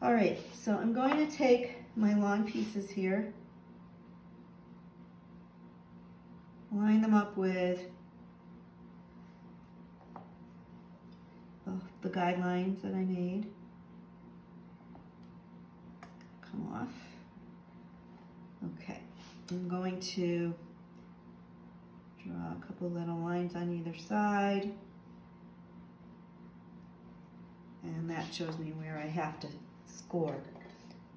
All right, so I'm going to take my long pieces here, line them up with the guidelines that I made. Come off. Okay, I'm going to draw a couple little lines on either side, and that shows me where I have to score.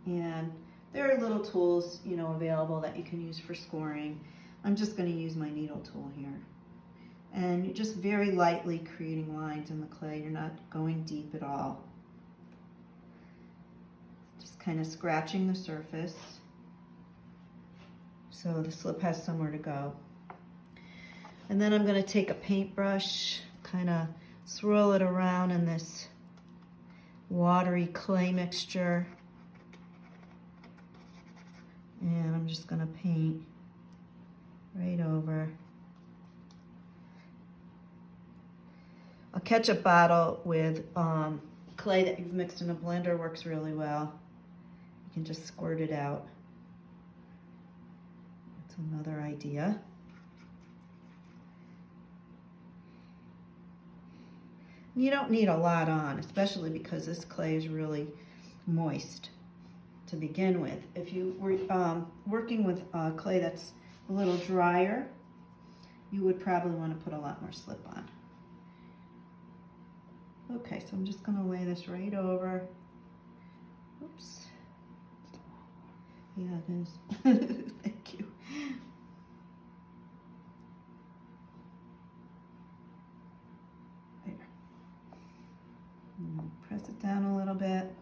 And there are little tools, you know, available that you can use for scoring. I'm just going to use my needle tool here. And you're just very lightly creating lines in the clay. You're not going deep at all. Just kind of scratching the surface so the slip has somewhere to go. And then I'm going to take a paintbrush, kind of swirl it around in this watery clay mixture. And I'm just going to paint right over. A ketchup bottle with clay that you've mixed in a blender works really well. You can just squirt it out. That's another idea. You don't need a lot on, especially because this clay is really moist to begin with. If you were working with clay that's a little drier, you would probably want to put a lot more slip on. Okay, so I'm just going to lay this right over. Oops. Yeah, it is. Thank you. There. Press it down a little bit.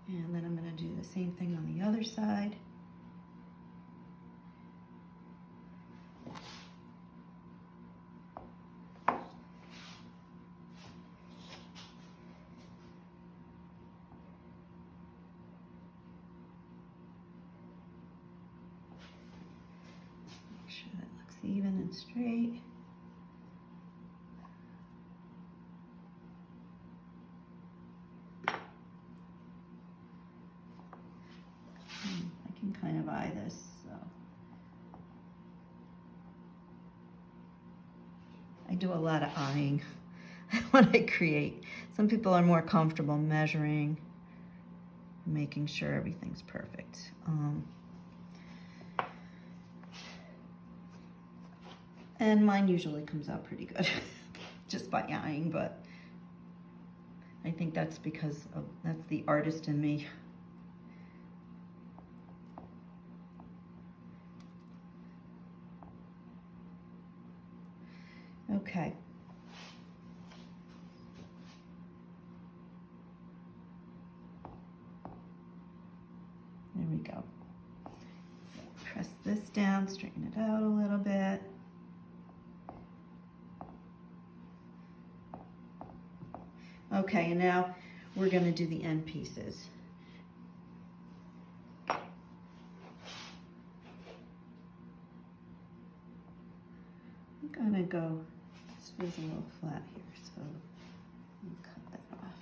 And then I'm going to do the same thing on the other side. Make sure that looks even and straight. I can kind of eye this, so I do a lot of eyeing when I create. Some people are more comfortable measuring, making sure everything's perfect. And mine usually comes out pretty good just by eyeing, but I think that's because that's the artist in me. Okay. There we go. Press this down, straighten it out a little bit. Okay, and now we're going to do the end pieces. I'm going to go, this was a little flat here, so let me cut that off.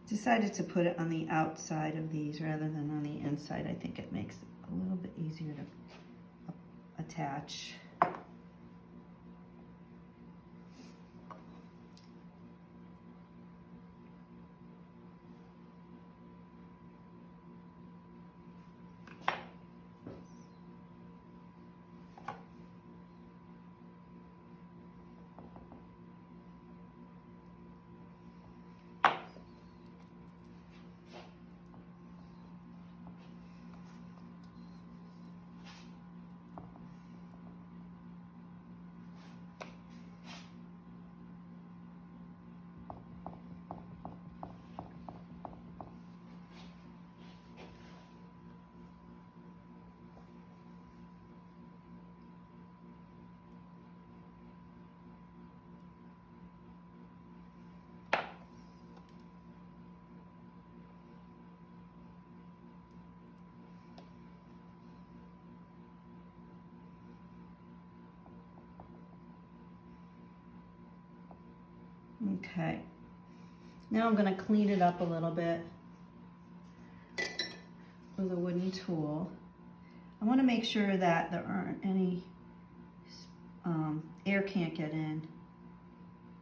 Decided to put it on the outside of these rather than on the inside. I think it makes it a little bit easier to attach. Okay, now I'm going to clean it up a little bit with a wooden tool. I want to make sure that there aren't any air can't get in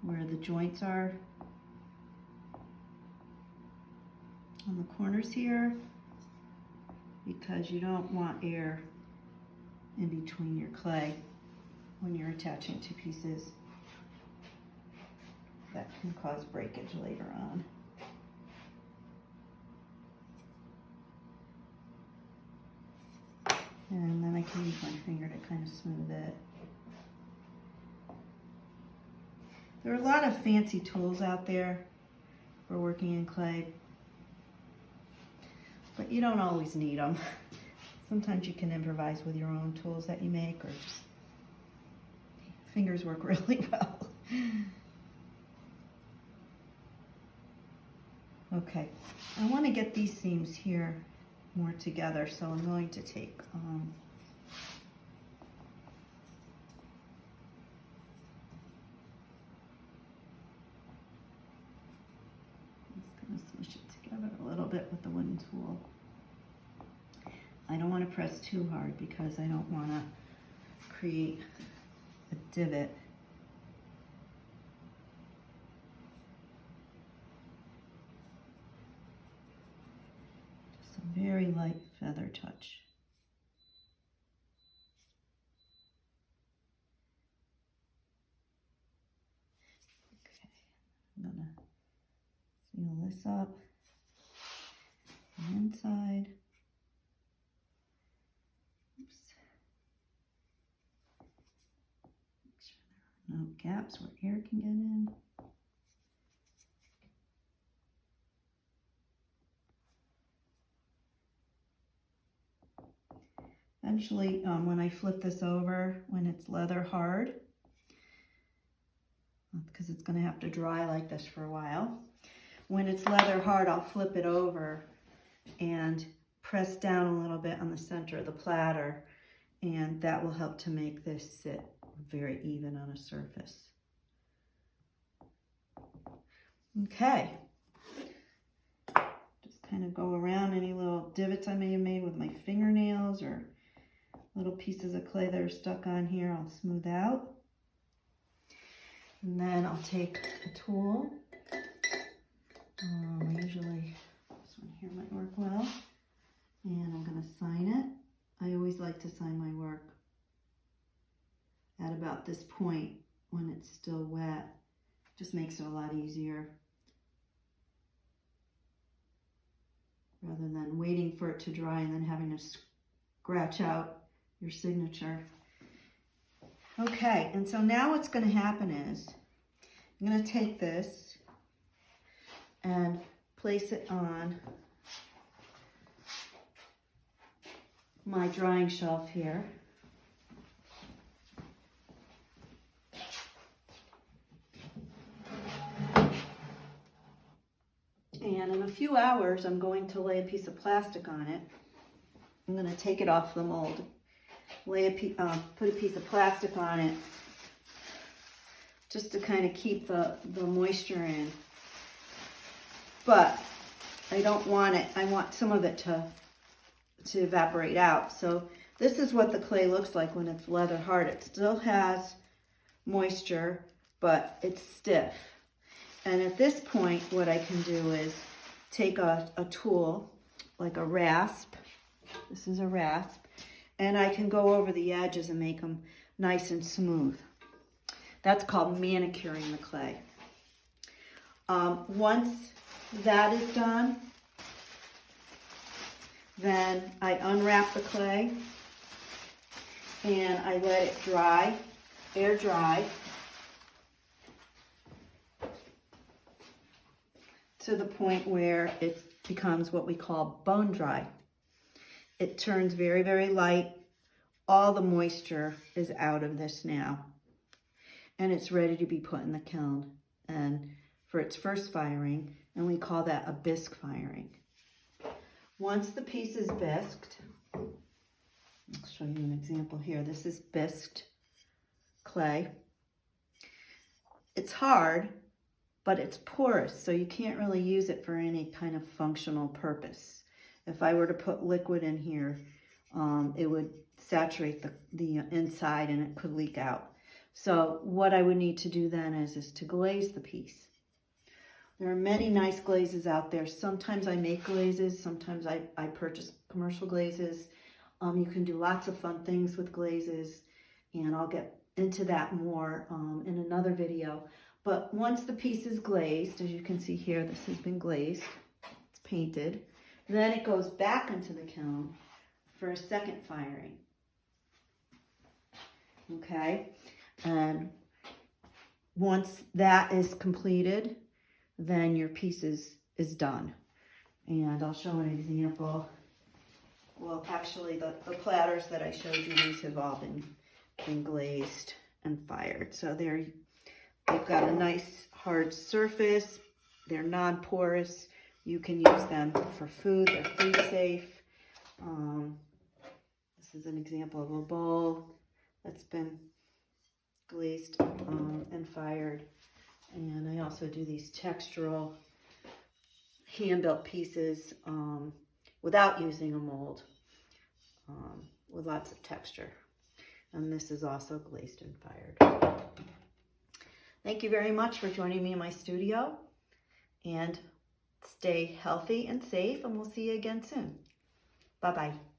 where the joints are on the corners here, because you don't want air in between your clay when you're attaching two pieces. That can cause breakage later on. And then I can use my finger to kind of smooth it. There are a lot of fancy tools out there for working in clay, but you don't always need them. Sometimes you can improvise with your own tools that you make, or just fingers work really well. Okay, I want to get these seams here more together, so I'm going to take smush it together a little bit with the wooden tool. I don't want to press too hard because I don't want to create a divot. Just a very light feather touch. Okay, I'm going to seal this up, the inside. Oops. Make sure there are no gaps where air can get in. Eventually, when I flip this over, when it's leather hard, because it's going to have to dry like this for a while. When it's leather hard, I'll flip it over and press down a little bit on the center of the platter, and that will help to make this sit very even on a surface. Okay. Just kind of go around any little divots I may have made with my fingernails or little pieces of clay that are stuck on here. I'll smooth out. And then I'll take a tool. Usually this one here might work well. And I'm going to sign it. I always like to sign my work at about this point when it's still wet. Just makes it a lot easier, rather than waiting for it to dry and then having to scratch out your signature. Okay, and so now what's going to happen is I'm going to take this and place it on my drying shelf here. And in a few hours, I'm going to lay a piece of plastic on it. I'm going to take it off the mold, put a piece of plastic on it, just to kind of keep the moisture in. But I don't want it, I want some of it to evaporate out. So this is what the clay looks like when it's leather hard. It still has moisture, but it's stiff. And at this point, what I can do is take a tool, like a rasp. This is a rasp. And I can go over the edges and make them nice and smooth. That's called manicuring the clay. Once that is done, then I unwrap the clay and I let it dry, air dry, to the point where it becomes what we call bone dry. It turns very, very light. All the moisture is out of this now. And it's ready to be put in the kiln and for its first firing, and we call that a bisque firing. Once the piece is bisqued, I'll show you an example here. This is bisqued clay. It's hard, but it's porous, so you can't really use it for any kind of functional purpose. If I were to put liquid in here, it would saturate the inside and it could leak out. So what I would need to do then is to glaze the piece. There are many nice glazes out there. Sometimes I make glazes, sometimes I purchase commercial glazes. You can do lots of fun things with glazes, and I'll get into that more in another video. But once the piece is glazed, as you can see here, this has been glazed, it's painted, then it goes back into the kiln for a second firing. Okay, and once that is completed, then your piece is done. And I'll show an example. Well, actually, the platters that I showed you, these have all been glazed and fired. So they've got a nice hard surface. They're non-porous. You can use them for food. They're food safe. This is an example of a bowl that's been glazed and fired. And I also do these textural hand-built pieces without using a mold, with lots of texture. And this is also glazed and fired. Thank you very much for joining me in my studio, and stay healthy and safe, and we'll see you again soon. Bye-bye.